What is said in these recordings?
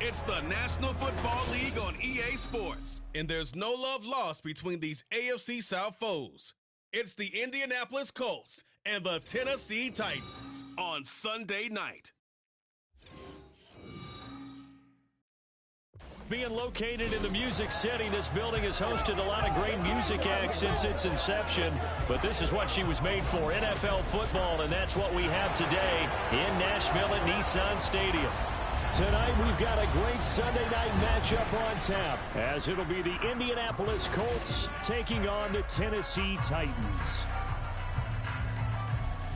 It's the National Football League on EA Sports, and there's no love lost between these AFC South foes. It's the Indianapolis Colts and the Tennessee Titans on Sunday night. Being located in the Music City, this building has hosted a lot of great music acts since its inception, but this is what she was made for, NFL football, and that's what we have today in Nashville at Nissan Stadium. Tonight, we've got a great Sunday night matchup on tap, as it'll be the Indianapolis Colts taking on the Tennessee Titans.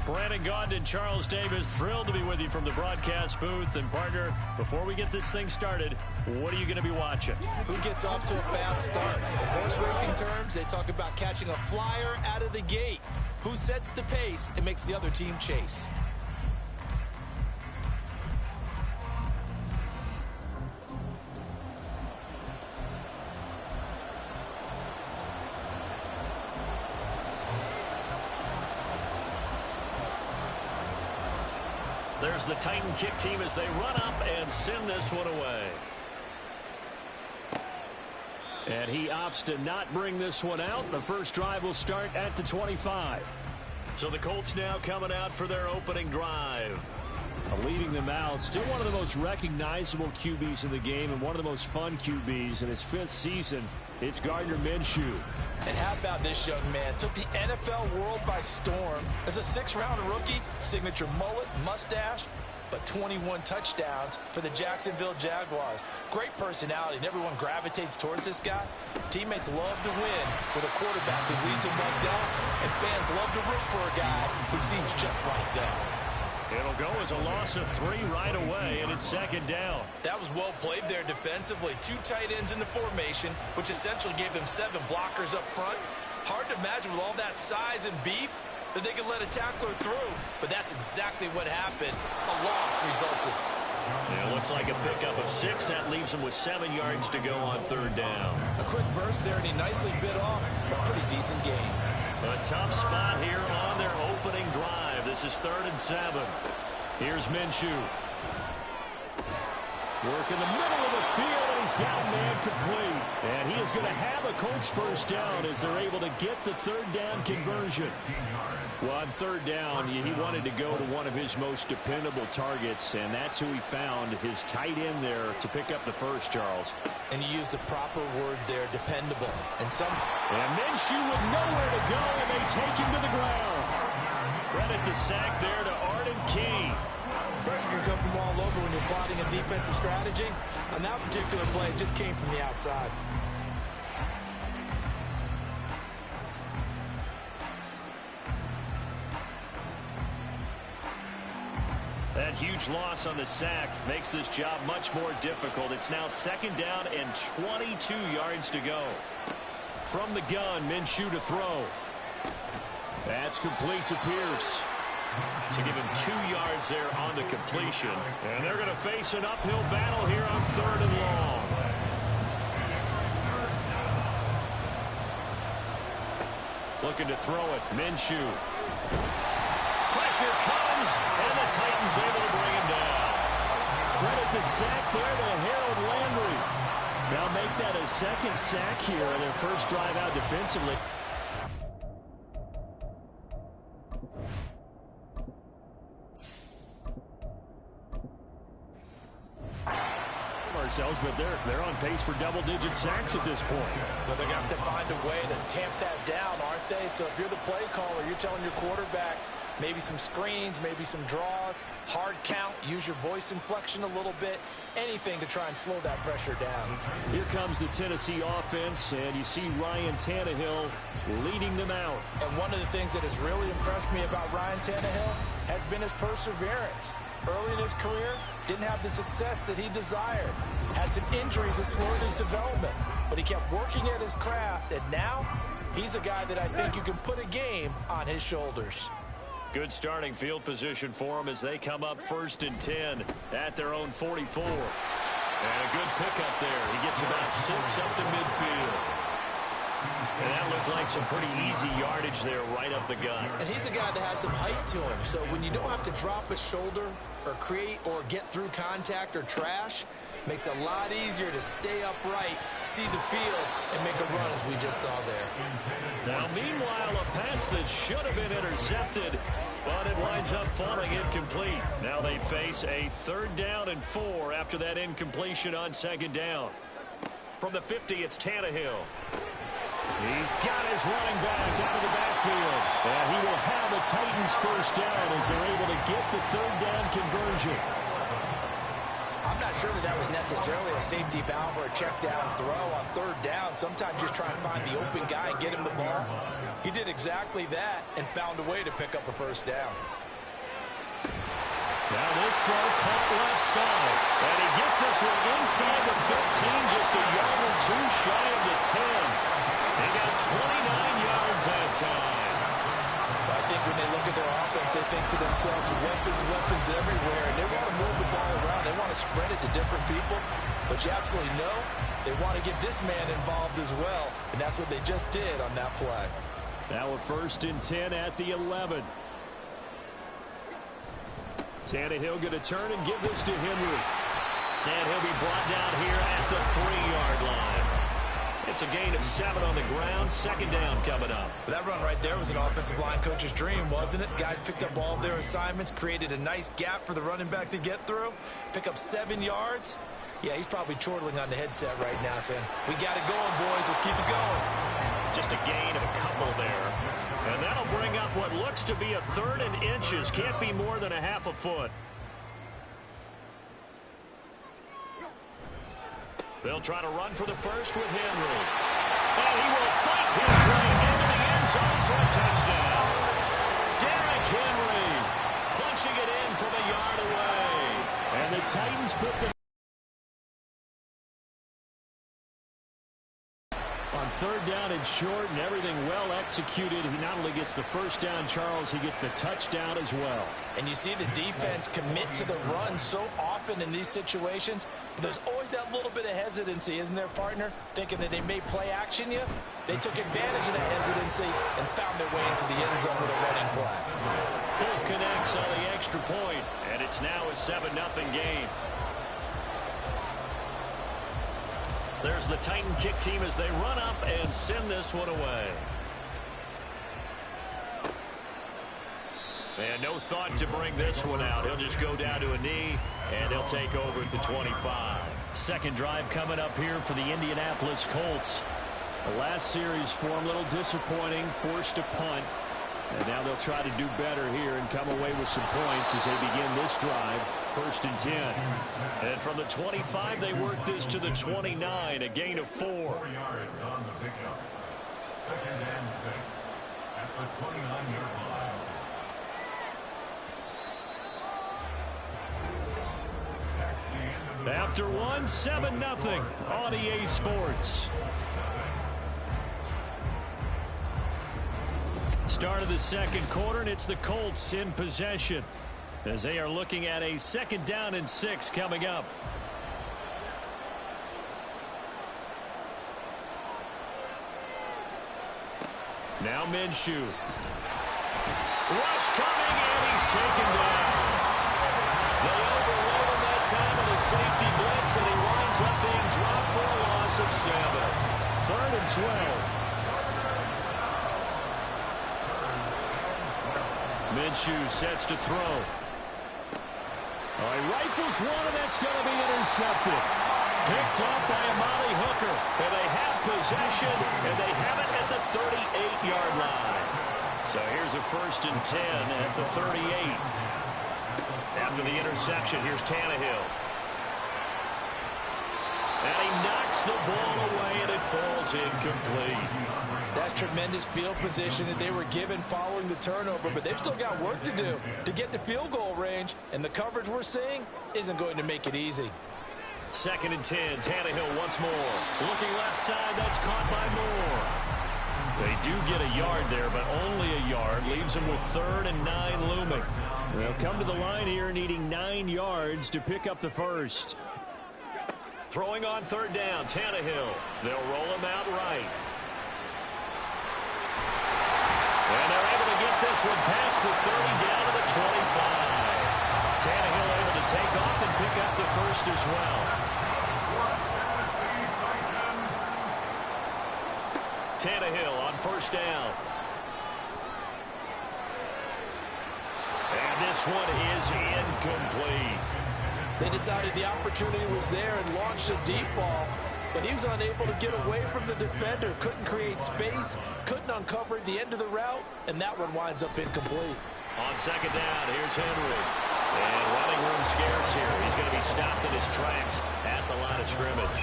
Brandon Gaudin, Charles Davis, thrilled to be with you from the broadcast booth. And, partner, before we get this thing started, what are you going to be watching? Who gets off to a fast start? In horse racing terms, they talk about catching a flyer out of the gate. Who sets the pace and makes the other team chase? There's the Titan kick team as they run up and send this one away. And he opts to not bring this one out. The first drive will start at the 25. So the Colts now coming out for their opening drive. Leading them out, still one of the most recognizable QBs in the game and one of the most fun QBs in his 5th season. It's Gardner Minshew. And how about this young man? Took the NFL world by storm. As a 6th-round rookie, signature mullet, mustache, but 21 touchdowns for the Jacksonville Jaguars. Great personality, and everyone gravitates towards this guy. Teammates love to win with a quarterback who leads them like that, and fans love to root for a guy who seems just like that. It'll go as a loss of 3 right away, and it's 2nd down. That was well played there defensively. 2 tight ends in the formation, which essentially gave them 7 blockers up front. Hard to imagine with all that size and beef that they could let a tackler through, but that's exactly what happened. A loss resulted. Yeah, it looks like a pickup of 6. That leaves them with 7 yards to go on 3rd down. A quick burst there, and he nicely bit off a pretty decent game. A tough spot here on their opening drive. This is 3rd and 7. Here's Minshew. Work in the middle of the field, and he's got a man complete. And he is going to have a Colts first down as they're able to get the 3rd down conversion. Well, on 3rd down, he wanted to go to one of his most dependable targets, and that's who he found, his tight end there, to pick up the first, Charles. And you used the proper word there, dependable. And Minshew with nowhere to go, and they take him to the ground. Credit the sack there to Arden Key. Pressure can come from all over when you're plotting a defensive strategy. On that particular play, it just came from the outside. That huge loss on the sack makes this job much more difficult. It's now 2nd down and 22 yards to go. From the gun, Minshew to throw. That's complete to Pierce. To give him 2 yards there on the completion. And they're going to face an uphill battle here on 3rd and long. Looking to throw it, Minshew. Pressure comes, and the Titans able to bring him down. Credit the sack there to Harold Landry. Now make that a 2nd sack here on their first drive out defensively. Ourselves, but they're on pace for double-digit sacks at this point. Well, they're going to have to find a way to tamp that down, aren't they? So if you're the play caller, you're telling your quarterback maybe some screens, maybe some draws, hard count, use your voice inflection a little bit, anything to try and slow that pressure down. Here comes the Tennessee offense, and you see Ryan Tannehill leading them out. And one of the things that has really impressed me about Ryan Tannehill has been his perseverance. Early in his career, didn't have the success that he desired. Had some injuries that slowed his development, but he kept working at his craft, and now he's a guy that I think you can put a game on his shoulders. Good starting field position for him as they come up 1st and 10 at their own 44. And a good pickup there. He gets about 6 up to midfield. And that looked like some pretty easy yardage there right up the gut. And he's a guy that has some height to him. So when you don't have to drop a shoulder or create or get through contact or trash, makes it a lot easier to stay upright, see the field, and make a run as we just saw there. Now, meanwhile, a pass that should have been intercepted, but it winds up falling incomplete. Now they face a 3rd down and 4 after that incompletion on 2nd down. From the 50, it's Tannehill. He's got his running back out of the backfield. And he will have the Titans 1st down as they're able to get the 3rd down conversion. I'm not sure that was necessarily a safety valve or a check down throw on 3rd down. Sometimes just try and find the open guy and get him the ball. He did exactly that and found a way to pick up a 1st down. Now this throw caught left side. And he gets us one inside the 15, just a yard or 2 shy of the 10. They got 29 yards that time. I think when they look at their offense, they think to themselves, weapons everywhere, and they want to move the ball around. They want to spread it to different people, but you absolutely know they want to get this man involved as well, and that's what they just did on that play. Now a 1st and 10 at the 11. Tannehill going to turn and give this to Henry. And he'll be brought down here at the 3-yard line. It's a gain of 7 on the ground. 2nd down coming up. That run right there was an offensive line coach's dream, wasn't it? Guys picked up all of their assignments, created a nice gap for the running back to get through, pick up 7 yards. Yeah, he's probably chortling on the headset right now saying, we got it going, boys. Let's keep it going. Just a gain of a couple there. And that'll bring up what looks to be a 3rd and inches. Can't be more than a half a foot. They'll try to run for the 1st with Henry. And he will fight his way into the end zone for a touchdown. Derrick Henry punching it in from a yard away. And the Titans put the on 3rd down and short, and everything well executed. He not only gets the 1st down, Charles, he gets the touchdown as well. And you see the defense commit to the run so often in these situations. But there's always that little bit of hesitancy, isn't there, partner? Thinking that they may play action you. They took advantage of that hesitancy and found their way into the end zone with a running play. Full connects on the extra point, and it's now a 7-0 game. There's the Titan kick team as they run up and send this one away. And no thought to bring this one out. He'll just go down to a knee, and he'll take over at the 25. 2nd drive coming up here for the Indianapolis Colts. The last series for them, a little disappointing, forced a punt. And now they'll try to do better here and come away with some points as they begin this drive. 1st and 10. And from the 25, they work this to the 29, a gain of 4. 4 yards on the pickup. 2nd and 6 at the 29-yard line. After 1, 7-0 on EA Sports. Start of the 2nd quarter, and it's the Colts in possession as they are looking at a 2nd down and 6 coming up. Now Minshew. Rush coming, and he's taken down. They overload him that time with a safety blitz, and he winds up being dropped for a loss of 7. 3rd and 12. Minshew sets to throw. He rifles one, and that's going to be intercepted. Picked up by Amari Hooker. And they have possession, and they have it at the 38-yard line. So here's a 1st and 10 at the 38. After the interception, here's Tannehill. And he knocks the ball away, and it falls incomplete. That's tremendous field position that they were given following the turnover, but they've still got work to do to get to field goal range, and the coverage we're seeing isn't going to make it easy. 2nd and 10, Tannehill once more. Looking left side, that's caught by Moore. They do get a yard there, but only a yard. Leaves them with 3rd and 9 looming. They'll come to the line here needing 9 yards to pick up the 1st. Throwing on 3rd down, Tannehill. They'll roll him out right. this one past the 30 down to the 25. Tannehill able to take off and pick up the first as well. Tannehill on first down. And this one is incomplete. They decided the opportunity was there and launched a deep ball, but he was unable to get away from the defender, couldn't create space, couldn't uncover the end of the route, and that one winds up incomplete. On second down, here's Henry. And running room scarce here. He's going to be stopped in his tracks at the line of scrimmage.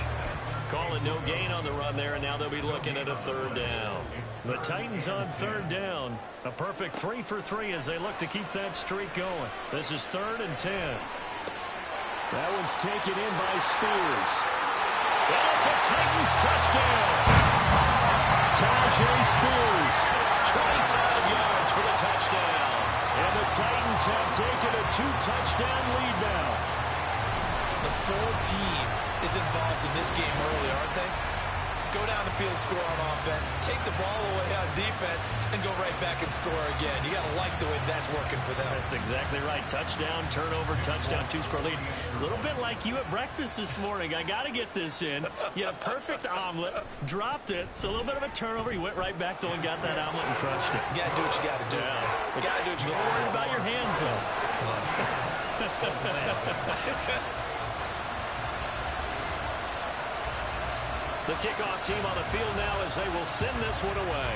Calling no gain on the run there, and now they'll be looking at a third down. The Titans on third down. A perfect 3 for 3 as they look to keep that streak going. This is 3rd and 10. That one's taken in by Spears. And it's a Titans touchdown. Tajay Spears, 25 yards for the touchdown. And the Titans have taken a 2-touchdown lead now. The full team is involved in this game early, aren't they? Go down the field, score on offense, take the ball away on defense, and go right back and score again. You got to like the way that's working for them. That's exactly right. Touchdown, turnover, touchdown, 2-score lead. A little bit like you at breakfast this morning. I got to get this in. You had a perfect omelet, dropped it, so a little bit of a turnover. You went right back, though, and got that omelet and crushed it. You got to do what you got to do. Yeah. You got to do what you got to do. Don't worry about your hands, though. The kickoff team on the field now as they will send this one away.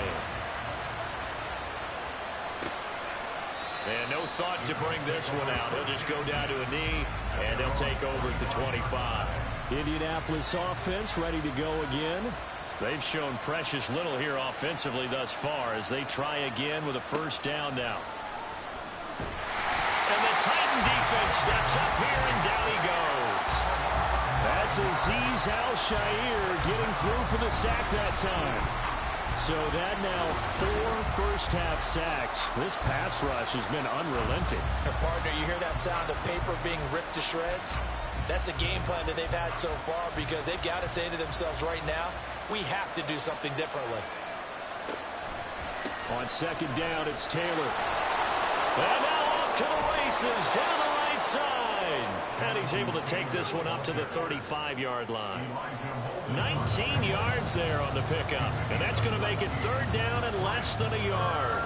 And no thought to bring this one out. He'll just go down to a knee, and they'll take over at the 25. Indianapolis offense ready to go again. They've shown precious little here offensively thus far as they try again with a first down now. And the Titan defense steps up here, and down he goes. That's Azeez Al-Shaair getting through for the sack that time. So that now 4 first-half sacks. This pass rush has been unrelenting. Partner, you hear that sound of paper being ripped to shreds? That's the game plan that they've had so far because they've got to say to themselves right now, we have to do something differently. On second down, it's Taylor. And now off to the races down the right side. And he's able to take this one up to the 35-yard line. 19 yards there on the pickup. And that's going to make it third down and less than a yard.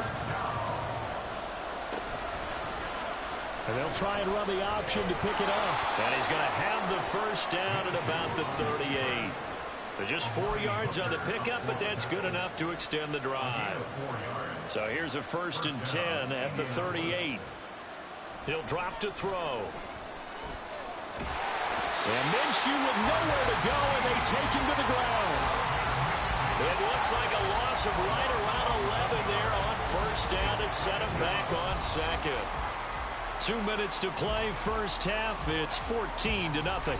And they'll try and run the option to pick it up. And he's going to have the first down at about the 38. They're just 4 yards on the pickup, but that's good enough to extend the drive. So here's a 1st and 10 at the 38. He'll drop to throw. And Minshew with nowhere to go, and they take him to the ground. It looks like a loss of right around 11 there on first down to set him back on second. 2 minutes to play first half. It's 14-0.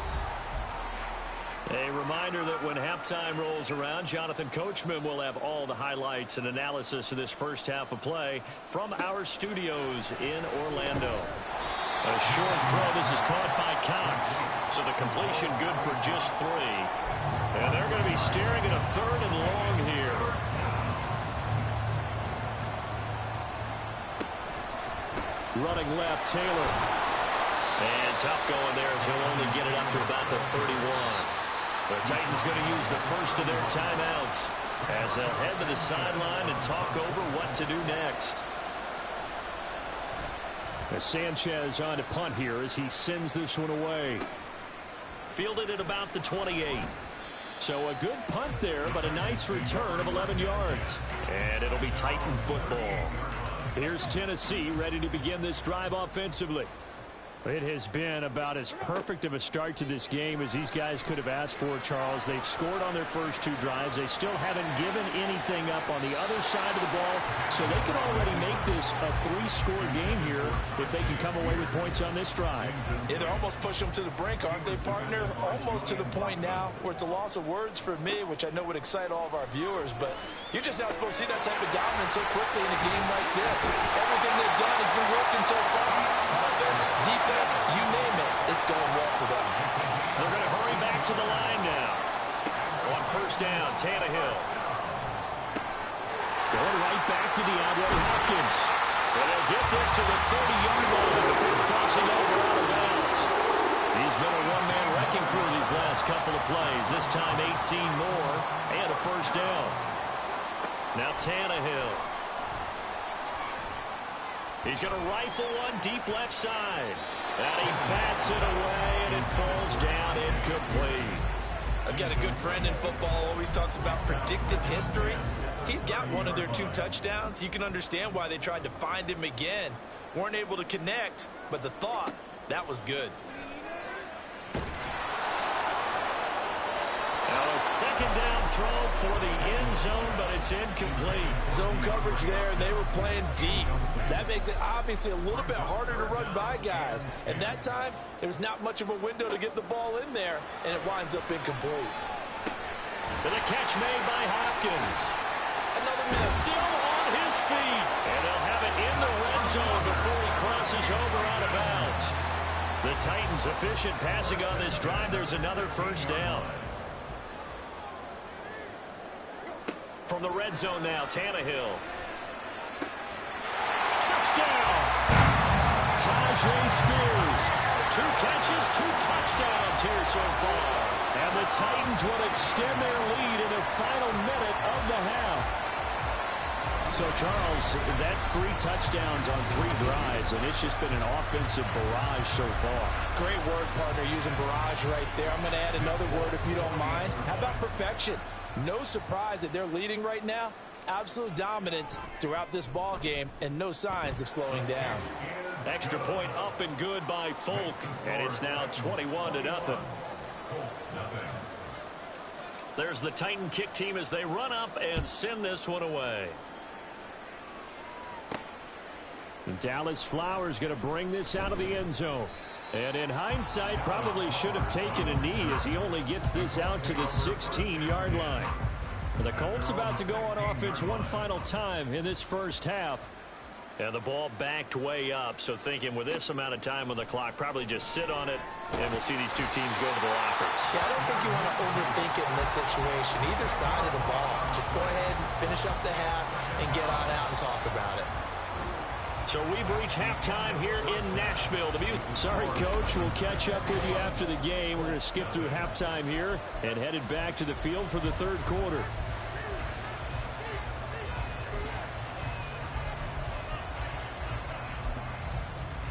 A reminder that when halftime rolls around, Jonathan Coachman will have all the highlights and analysis of this first half of play from our studios in Orlando. A short throw. This is caught by Cox. So the completion good for just 3. And they're going to be staring at a 3rd and long here. Running left, Taylor. And tough going there as he'll only get it up to about the 31. The Titans going to use the first of their timeouts as they'll head to the sideline and talk over what to do next. As Sanchez on to punt here as he sends this one away. Fielded at about the 28. So a good punt there, but a nice return of 11 yards. And it'll be Titan football. Here's Tennessee ready to begin this drive offensively. It has been about as perfect of a start to this game as these guys could have asked for, Charles. They've scored on their first 2 drives. They still haven't given anything up on the other side of the ball, so they could already make this a 3-score game here if they can come away with points on this drive. Yeah, they're almost pushing them to the brink, aren't they, partner? Almost to the point now where it's a loss of words for me, which I know would excite all of our viewers, but you're just not supposed to see that type of dominance so quickly in a game like this. Everything they've done has been working so far. Offense, defense, you name it, it's going well for them. They're going to hurry back to the line now. On first down, Tannehill. Going right back to DeAndre Hopkins. this to the 30-yard line before crossing over out of bounds. He's been a one-man wrecking crew these last couple of plays. This time 18 more and a first down. Now Tannehill. He's going to rifle one deep left side. And he bats it away, and it falls down incomplete. I've got a good friend in football, always talks about predictive history. He's got one of their 2 touchdowns. You can understand why they tried to find him again. Weren't able to connect, but the thought, that was good. Now a second down throw for the end zone, but it's incomplete. Zone coverage there, and they were playing deep. That makes it obviously a little bit harder to run by guys. And that time, there was not much of a window to get the ball in there, and it winds up incomplete. And a catch made by Hopkins. Another miss. Still on his feet. And they'll have it in the red zone before he crosses over out of bounds. The Titans efficient passing on this drive. There's another first down. From the red zone now, Tannehill. Touchdown! Tajay Spears. 2 catches, 2 touchdowns here so far. And the Titans will extend their lead in the final minute of the half. So, Charles, that's 3 touchdowns on 3 drives, and it's just been an offensive barrage so far. Great word, partner, using barrage right there. I'm going to add another word if you don't mind. How about perfection? No surprise that they're leading right now. Absolute dominance throughout this ball game, and no signs of slowing down. Extra point up and good by Folk, and it's now 21-0. There's the Titan kick team as they run up and send this one away. And Dallas Flowers going to bring this out of the end zone. And in hindsight, probably should have taken a knee as he only gets this out to the 16-yard line. And the Colts about to go on offense one final time in this first half. And the ball backed way up, so thinking with this amount of time on the clock, probably just sit on it, and we'll see these 2 teams go to the lockers. Yeah, I don't think you want to overthink it in this situation. Either side of the ball. Just go ahead, finish up the half, and get on out and talk about it. So we've reached halftime here in Nashville. Sorry, Coach. We'll catch up with you after the game. We're going to skip through halftime here and headed back to the field for the third quarter.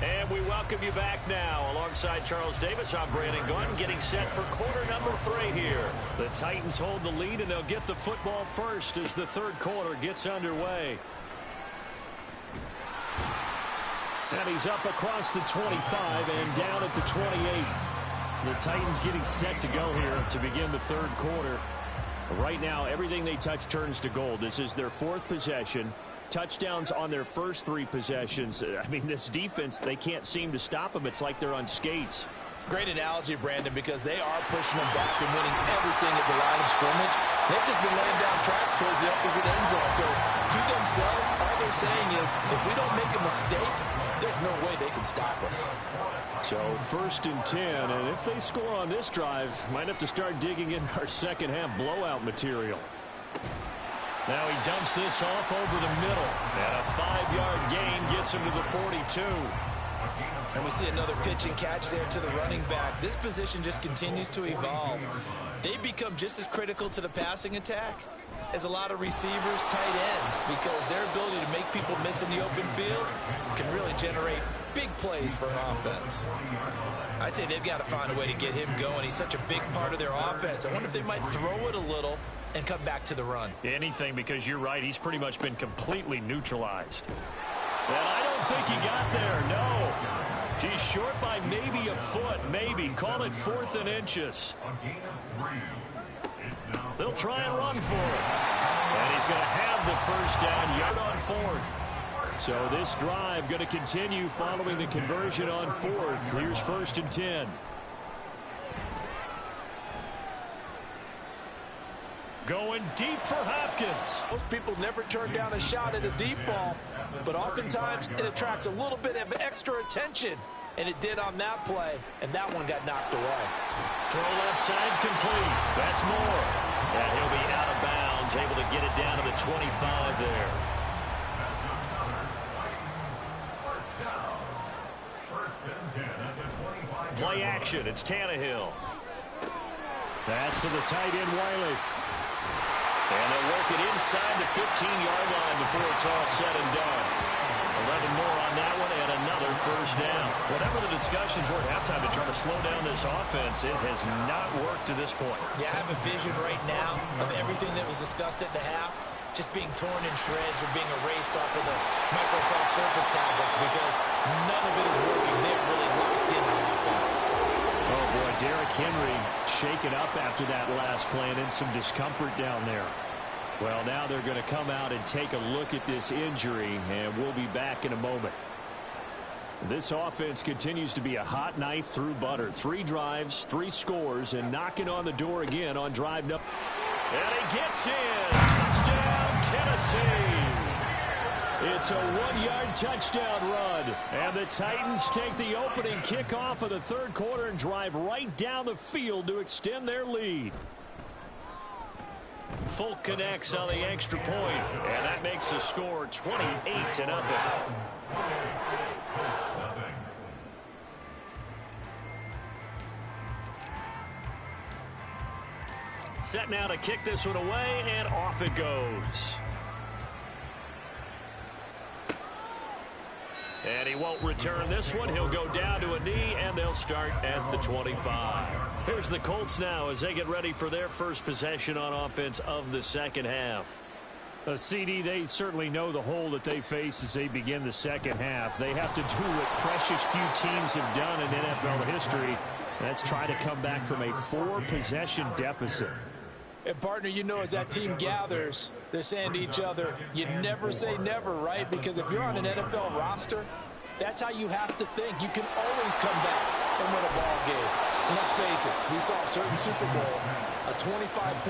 And we welcome you back now. Alongside Charles Davis, I'm Brandon Gunn, getting set for quarter number 3 here. The Titans hold the lead, and they'll get the football first as the third quarter gets underway. And he's up across the 25 and down at the 28. The Titans getting set to go here to begin the third quarter. Right now, everything they touch turns to gold. This is their 4th possession. Touchdowns on their first 3 possessions. I mean, this defense, they can't seem to stop them. It's like they're on skates. Great analogy, Brandon, because they are pushing them back and winning everything at the line of scrimmage. They've just been laying down tracks towards the opposite end zone. So, to themselves, all they're saying is, if we don't make a mistake, there's no way they can stop us. So, 1st and 10, and if they score on this drive, might have to start digging in our second half blowout material. Now he dumps this off over the middle, and a 5-yard gain gets him to the 42. And we see another pitch and catch there to the running back. This position just continues to evolve. They become just as critical to the passing attack as a lot of receivers, tight ends, because their ability to make people miss in the open field can really generate big plays for an offense. I'd say they've got to find a way to get him going. He's such a big part of their offense. I wonder if they might throw it a little and come back to the run. Anything, because you're right, he's pretty much been completely neutralized. And I don't think he got there, no. He's short by maybe a foot, maybe. Call it 4th and inches. They'll try and run for it. And he's going to have the first down, yard on 4th. So this drive going to continue following the conversion on 4th. Here's 1st and 10. Going deep for Hopkins. Most people never turn down a shot at a deep ball, but oftentimes it attracts a little bit of extra attention, and it did on that play, and that one got knocked away. Throw left side complete. That's more. And he'll be out of bounds, able to get it down to the 25 there. and 10 at the 25-yard Play line. action. It's Tannehill. That's to the tight end, Wiley. And they'll work it inside the 15-yard line before it's all said and done. 11 more on that one and another first down. Whatever the discussions were at halftime to try to slow down this offense, it has not worked to this point. Yeah, I have a vision right now of everything that was discussed at the half just being torn in shreds or being erased off of the Microsoft Surface tablets because none of it is working. They're really locked in on offense. Oh, boy, Derrick Henry shaken up after that last play and in some discomfort down there. Well, now they're going to come out and take a look at this injury, and we'll be back in a moment. This offense continues to be a hot knife through butter. 3 drives, 3 scores, and knocking on the door again on drive number. And he gets in. Touchdown, Tennessee. It's a 1-yard touchdown run. And the Titans take the opening kickoff of the third quarter and drive right down the field to extend their lead. Folk connects on the extra point, and that makes the score 28-0. Set now to kick this one away, and off it goes. And he won't return this one. He'll go down to a knee, and they'll start at the 25. Here's the Colts now as they get ready for their first possession on offense of the second half. CD, they certainly know the hole that they face as they begin the second half. They have to do what precious few teams have done in NFL history. That's try to come back from a 4-possession deficit. And, partner, you know, as that team gathers, they're saying to each other, you never say never, right? Because if you're on an NFL roster, that's how you have to think. You can always come back and win a ball game. And let's face it, we saw a certain Super Bowl, a 25-point